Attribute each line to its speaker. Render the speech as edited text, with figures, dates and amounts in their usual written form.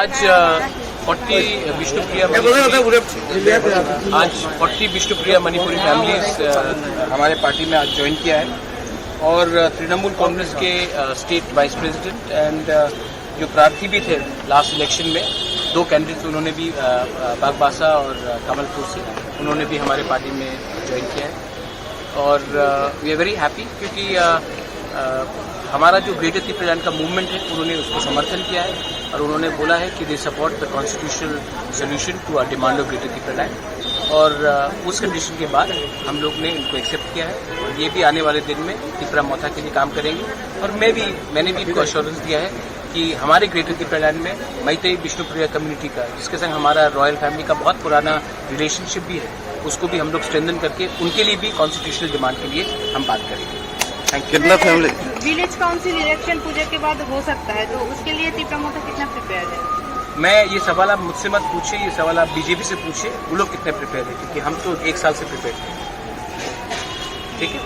Speaker 1: आज 40 विष्णुप्रिया मणिपुरी फैमिलीज हमारे पार्टी में आज ज्वाइन किया है और तृणमूल कांग्रेस के स्टेट वाइस प्रेसिडेंट एंड जो प्रार्थी भी थे लास्ट इलेक्शन में, दो कैंडिडेट्स उन्होंने भी बागबासा और कमलपुर से उन्होंने भी हमारे पार्टी में ज्वाइन किया है और वी आर वेरी हैप्पी क्योंकि हमारा जो ग्रेटर त्रिपुरालैंड का मूवमेंट है उन्होंने उसको समर्थन किया है और उन्होंने बोला है कि they support the constitutional solution to our demand of greater Tripuraland और उस कंडीशन के बाद हम लोग ने इनको एक्सेप्ट किया है और ये भी आने वाले दिन में त्रिपुरा मोथा के लिए काम करेंगे और मैंने भी इनको अश्योरेंस दिया है कि हमारे ग्रेटर त्रिपुरालैंड में मैतेई विष्णुप्रिया कम्युनिटी का, जिसके संग हमारा रॉयल फैमिली का बहुत पुराना रिलेशनशिप भी है, उसको भी हम लोग स्ट्रेंथन करके उनके लिए भी कॉन्स्टिट्यूशनल डिमांड के लिए हम बात करेंगे।
Speaker 2: कितना फैमिली
Speaker 3: विलेज काउंसिल इलेक्शन पूजा के बाद हो सकता है, तो उसके लिए त्रिपुरा मोथा कितना प्रिपेयर है?
Speaker 1: मैं ये सवाल आप मुझसे मत पूछिए, ये सवाल आप बीजेपी से पूछिए, वो लोग कितने प्रिपेयर है, क्योंकि हम तो 1 साल से प्रिपेयर हैं। ठीक है।